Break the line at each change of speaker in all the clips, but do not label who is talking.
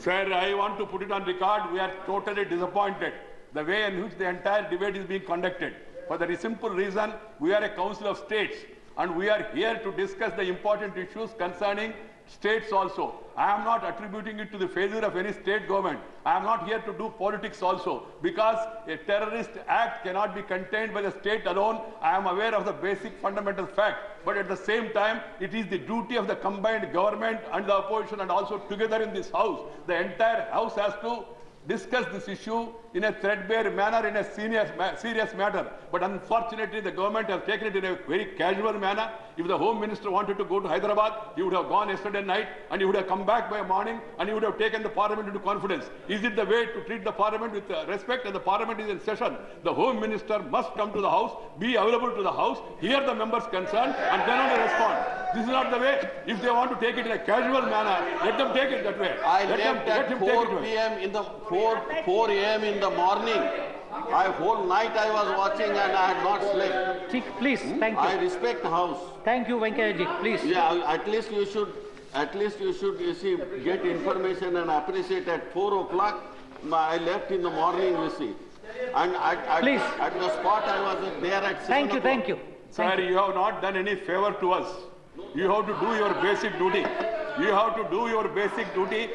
Sir, I want to put it on record. We are totally disappointed the way in which the entire debate is being conducted. For the simple reason, we are a council of states and we are here to discuss the important issues concerning states also. I am not attributing it to the failure of any state government. I am not here to do politics also, because a terrorist act cannot be contained by the state alone. I am aware of the basic fundamental fact, but at the same time, it is the duty of the combined government and the opposition, and also together in this house. The entire house has to discuss this issue in a threadbare manner, in a serious matter. But unfortunately, the government has taken it in a very casual manner. If the Home Minister wanted to go to Hyderabad, he would have gone yesterday night and he would have come back by morning and he would have taken the Parliament into confidence. Is it the way to treat the Parliament with respect? And the Parliament is in session. The Home Minister must come to the House, be available to the House, hear the members concerned, and then only respond. This is not the way. If they want to take it in a casual manner, let them take it that way.
I left at 4 p.m. in the 4 a.m. in the morning. Whole night I was watching and I had not slept.
Please, thank you.
I respect the House.
Thank you, Venkaya. Please.
Yeah, at least you should, you see, get information and appreciate at 4 o'clock. I left in the morning, you see. And at the spot I was there at 7 o'clock.
Thank you.
Sir, you have not done any favor to us. You have to do your basic duty. You have to do your basic duty.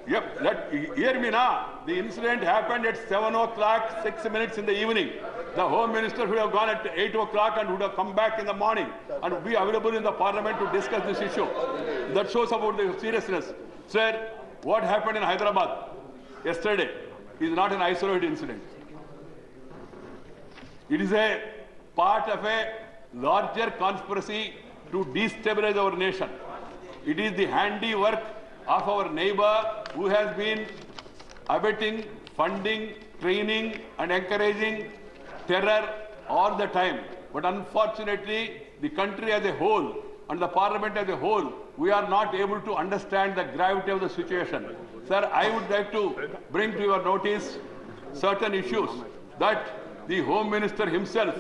Hear me now. The incident happened at 7 o'clock, 6 minutes in the evening. The Home Minister would have gone at 8 o'clock and would have come back in the morning and be available in the Parliament to discuss this issue. That shows about the seriousness. Sir, what happened in Hyderabad yesterday is not an isolated incident. It is a part of a larger conspiracy to destabilize our nation. It is the handiwork of our neighbor who has been abetting, funding, training and encouraging terror all the time. But unfortunately, the country as a whole and the Parliament as a whole, we are not able to understand the gravity of the situation. Sir, I would like to bring to your notice certain issues that the Home Minister himself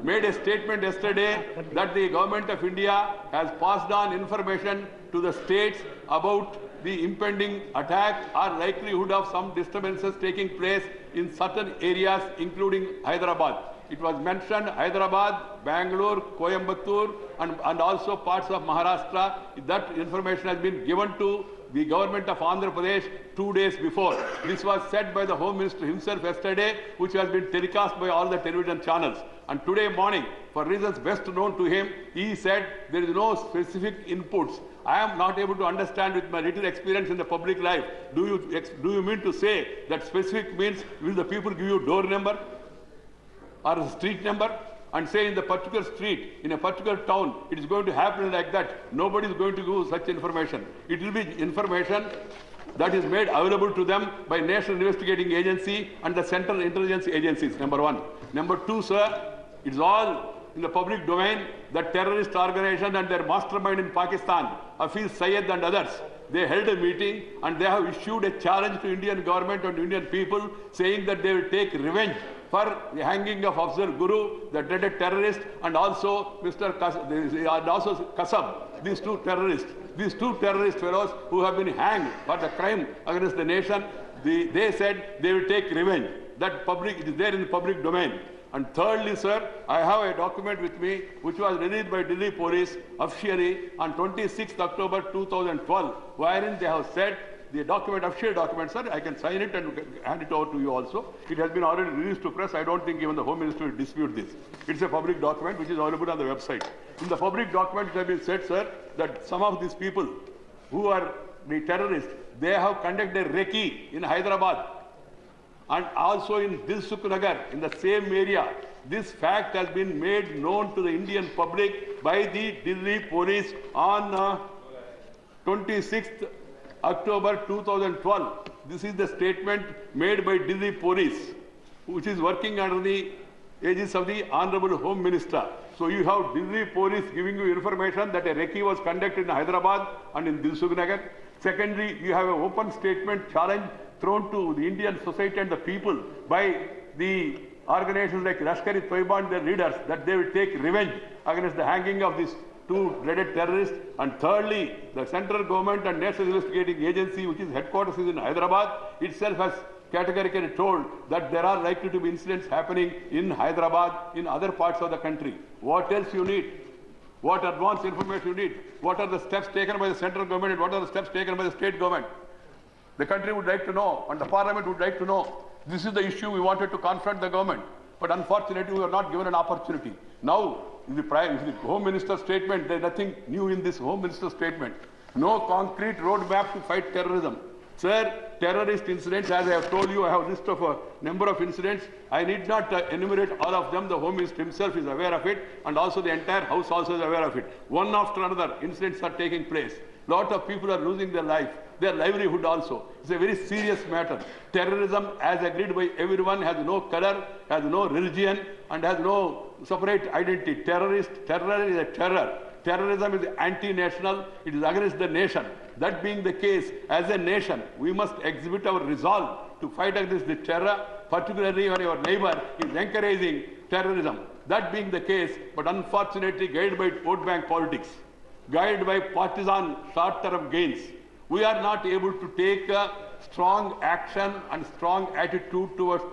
made a statement yesterday that the Government of India has passed on information to the states about the impending attack or likelihood of some disturbances taking place in certain areas, including Hyderabad. It was mentioned Hyderabad, Bangalore, Coimbatore, and also parts of Maharashtra. That information has been given to the government of Andhra Pradesh 2 days before. This was said by the Home Minister himself yesterday, which has been telecast by all the television channels. And today morning, for reasons best known to him, he said there is no specific inputs. I am not able to understand with my little experience in the public life. Do you mean to say that specific means will the people give you door number or a street number and say in the particular street, in a particular town, it is going to happen like that? Nobody is going to give such information. It will be information that is made available to them by National Investigating Agency and the Central Intelligence Agencies, number one. Number two, sir, it's all in the public domain that terrorist organization and their mastermind in Pakistan, Hafiz Syed and others, they held a meeting and they have issued a challenge to Indian government and Indian people saying that they will take revenge for the hanging of Afzal Guru, the dreaded terrorist, and also Kasab, these two terrorist fellows who have been hanged for the crime against the nation. They said they will take revenge. It is there in the public domain. And thirdly, sir, I have a document with me which was released by Delhi Police officially on 26th October 2012, wherein they have said the document, official document, sir, I can sign it and hand it over to you also. It has been already released to press. I don't think even the Home Minister will dispute this. It's a public document which is available on the website. In the public document, it has been said, sir, that some of these people who are the terrorists, they have conducted a recce in Hyderabad and also in Dilsukh-Nagar, in the same area. This fact has been made known to the Indian public by the Delhi Police on 26th October 2012. This is the statement made by Delhi Police, which is working under the aegis of the Honorable Home Minister. So you have Delhi Police giving you information that a recce was conducted in Hyderabad and in Dilsukh-Nagar. Secondly, you have an open statement challenge thrown to the Indian society and the people by the organizations like Lashkar-e-Toiba and their leaders that they will take revenge against the hanging of these to dreaded terrorists. And thirdly, the central government and National Investigating Agency, which is headquarters is in Hyderabad, itself has categorically told that there are likely to be incidents happening in Hyderabad, in other parts of the country. What else you need? What advanced information you need? What are the steps taken by the central government and what are the steps taken by the state government? The country would like to know and the parliament would like to know. This is the issue we wanted to confront the government. But unfortunately, we were not given an opportunity. Now, in the Home Minister's statement, there is nothing new in this Home Minister's statement. No concrete roadmap to fight terrorism. Sir, terrorist incidents, as I have told you, I have a list of a number of incidents. I need not enumerate all of them. The Home Minister himself is aware of it, and also the entire House also is aware of it. One after another, incidents are taking place. Lot of people are losing their life, their livelihood also. It's a very serious matter. Terrorism, as agreed by everyone, has no color, has no religion, and has no separate identity. Terror is a terror. Terrorism is anti-national. It is against the nation. That being the case, as a nation, we must exhibit our resolve to fight against the terror, particularly when your neighbor is encouraging terrorism. That being the case, but unfortunately guided by vote bank politics, guided by partisan short-term gains, we are not able to take a strong action and strong attitude towards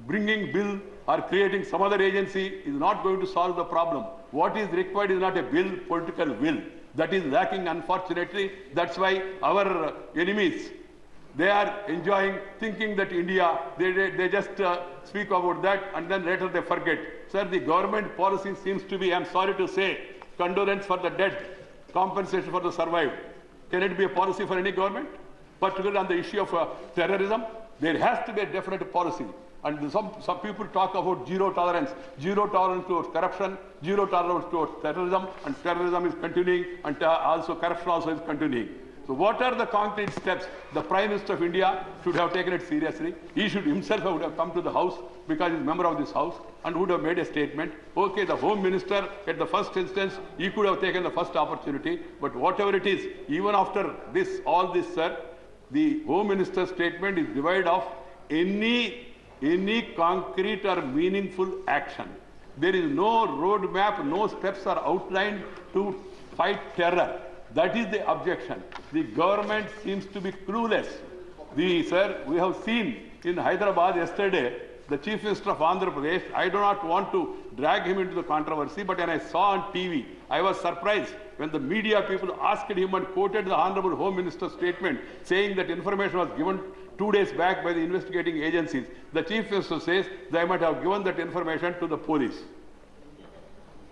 bringing bill or creating some other agency is not going to solve the problem. What is required is not a bill, political will. That is lacking, unfortunately. That's why our enemies, they are enjoying, thinking that India, they just speak about that and then later they forget. Sir, the government policy seems to be, I'm sorry to say, condolence for the dead, compensation for the survived. Can it be a policy for any government? Particularly on the issue of terrorism, there has to be a definite policy. And some people talk about zero tolerance towards corruption, zero tolerance towards terrorism, and terrorism is continuing, and also corruption also is continuing. So what are the concrete steps? The Prime Minister of India should have taken it seriously. He should himself would have come to the House because he is a member of this House and would have made a statement. Okay, the Home Minister at the first instance, he could have taken the first opportunity. But whatever it is, even after this, all this, sir, the Home Minister's statement is devoid of any concrete or meaningful action. There is no roadmap, no steps are outlined to fight terror. That is the objection. The government seems to be clueless. Sir, we have seen in Hyderabad yesterday, the Chief Minister of Andhra Pradesh, I do not want to drag him into the controversy, but when I saw on TV, I was surprised when the media people asked him and quoted the Honorable Home Minister's statement saying that information was given 2 days back by the investigating agencies. The Chief Minister says they might have given that information to the police.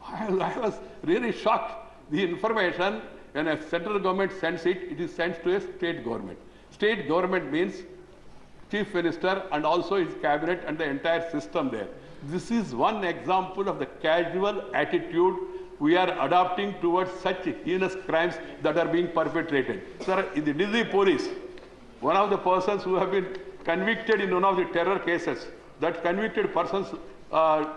I was really shocked. The information, when a central government sends it, it is sent to a state government. State government means Chief Minister and also his cabinet and the entire system there. This is one example of the casual attitude we are adopting towards such heinous crimes that are being perpetrated. Sir, in the Delhi police, one of the persons who have been convicted in one of the terror cases, that convicted person's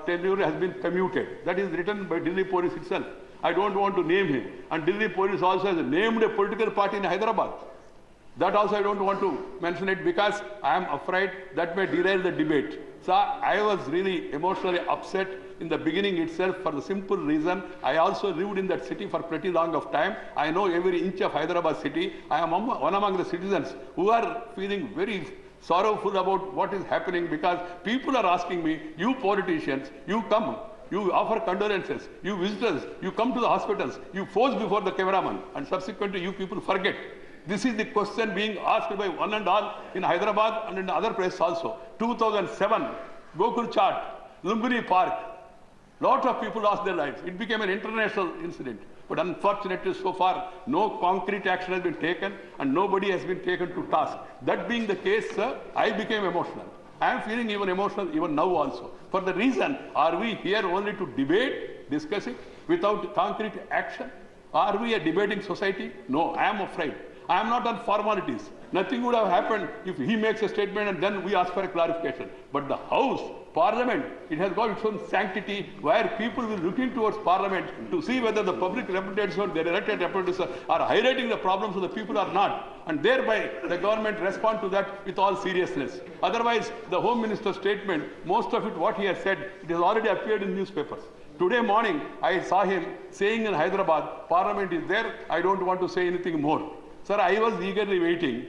tenure has been commuted. That is written by Delhi police itself. I don't want to name him. And Delhi police also has named a political party in Hyderabad. That also I don't want to mention it because I am afraid that may derail the debate. So I was really emotionally upset in the beginning itself for the simple reason I also lived in that city for pretty long of time. I know every inch of Hyderabad city. I am one among the citizens who are feeling very sorrowful about what is happening because people are asking me, you politicians, you come, you offer condolences, you visitors, you come to the hospitals, you pose before the cameraman, and subsequently you people forget. This is the question being asked by one and all in Hyderabad and in other places also. 2007, Gokul Chaat, Lumbini Park, lot of people lost their lives. It became an international incident. But unfortunately, so far, no concrete action has been taken and nobody has been taken to task. That being the case, sir, I became emotional. I am feeling even emotional even now also. For the reason, are we here only to debate, discuss it, without concrete action? Are we a debating society? No, I am afraid. I am not on formalities. Nothing would have happened if he makes a statement and then we ask for a clarification. But the House, Parliament, it has got its own sanctity where people will look in towards Parliament to see whether the public representatives or their elected representatives are highlighting the problems of the people or not. And thereby the government respond to that with all seriousness. Otherwise, the Home Minister's statement, most of it what he has said, it has already appeared in newspapers. Today morning, I saw him saying in Hyderabad, Parliament is there, I don't want to say anything more. Sir, I was eagerly waiting.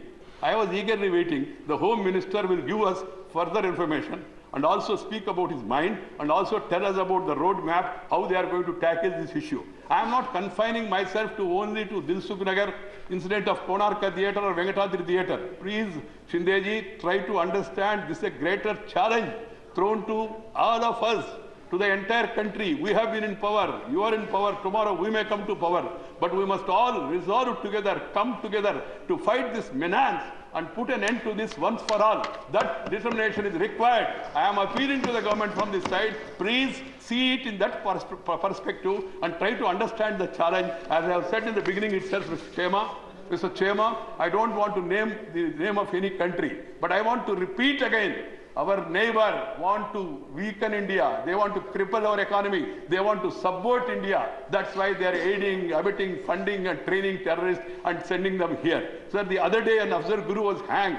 The Home Minister will give us further information and also speak about his mind and also tell us about the roadmap, how they are going to tackle this issue. I am not confining myself to only to Dilsukh Nagar incident of Konarka Theatre or Venkatadri Theatre. Please, Shindeji, try to understand this is a greater challenge thrown to all of us, to the entire country. We have been in power, you are in power, tomorrow we may come to power. But we must all resolve together, come together to fight this menace and put an end to this once for all. That determination is required. I am appealing to the government from this side, please see it in that perspective and try to understand the challenge. As I have said in the beginning itself, Mr. Chema, I don't want to name the name of any country, but I want to repeat again, our neighbor want to weaken India. They want to cripple our economy. They want to subvert India. That's why they are aiding, abetting, funding and training terrorists and sending them here. Sir, the other day an Afzal Guru was hanged.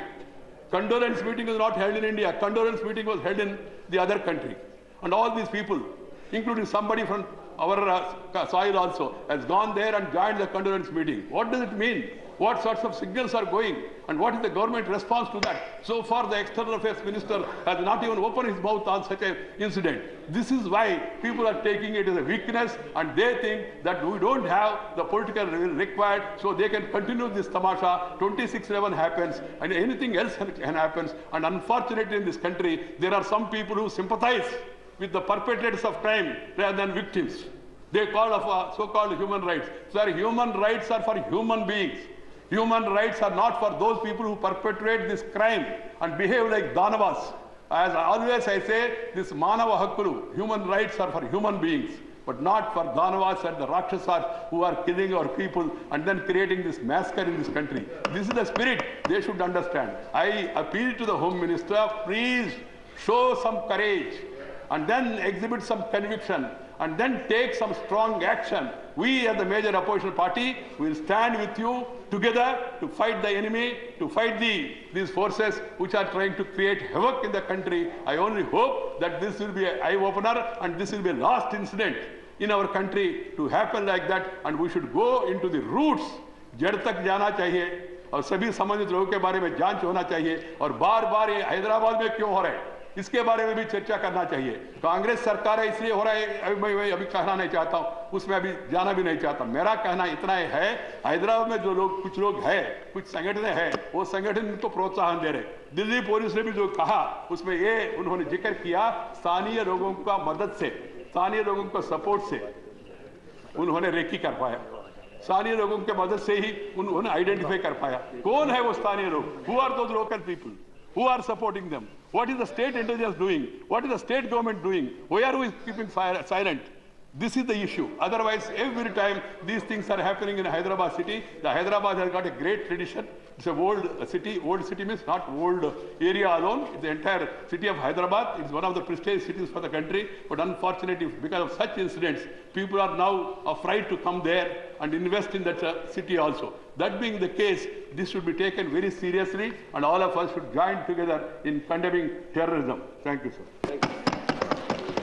Condolence meeting was not held in India. Condolence meeting was held in the other country. And all these people, including somebody from our soil also, has gone there and joined the condolence meeting. What does it mean? What sorts of signals are going? And what is the government response to that? So far, the External Affairs Minister has not even opened his mouth on such an incident. This is why people are taking it as a weakness and they think that we don't have the political will required, so they can continue this tamasha. 26/11 happens and anything else can happen. And unfortunately in this country, there are some people who sympathize with the perpetrators of crime rather than victims. They call of so-called human rights. Sir, human rights are for human beings. Human rights are not for those people who perpetrate this crime and behave like Danavas. As always I say, this Manava Hakkulu, human rights are for human beings, but not for Danavas and the Rakshasas who are killing our people and then creating this massacre in this country. This is the spirit they should understand. I appeal to the Home Minister, please show some courage and then exhibit some conviction and then take some strong action. We as the major opposition party will stand with you together to fight the enemy, to fight these forces which are trying to create havoc in the country. I only hope that this will be an eye-opener and this will be a last incident in our country to happen like that, and we should go into the roots. जड़ तक जाना चाहिए और सभी संबंधित लोगों के बारे में जांच होना चाहिए और बार-बार ये हैदराबाद में क्यों हो रहा है इसके बारे में भी चर्चा करना चाहिए. कांग्रेस सरकार है इसलिए हो रहा है, मैं अभी कहना नहीं चाहता हूं, उसमें अभी जाना भी नहीं चाहता. मेरा कहना इतना है, हैदराबाद में जो लोग कुछ लोग हैं, कुछ संगठन है, वो संगठन को प्रोत्साहन दे रहे. दिल्ली पुलिस ने भी जो कहा उसमें ये उन्होंने जिक्र किया, स्थानीय लोगों का मदद से, स्थानीय लोगों को सपोर्ट से उन्होंने रेकी कर पाया. स्थानीय लोगों के मदद से ही उन्होंने आइडेंटिफाई कर पाया कौन है वो स्थानीय लोग. Who are those local people who are supporting them? What is the state intelligence doing? What is the state government doing? Why are we keeping silent? This is the issue. Otherwise, every time these things are happening in Hyderabad city, the Hyderabad has got a great tradition. It's a old city. Old city means not old area alone. The entire city of Hyderabad is one of the prestigious cities for the country. But unfortunately, because of such incidents, people are now afraid to come there and invest in that city also. That being the case, this should be taken very seriously and all of us should join together in condemning terrorism. Thank you, sir.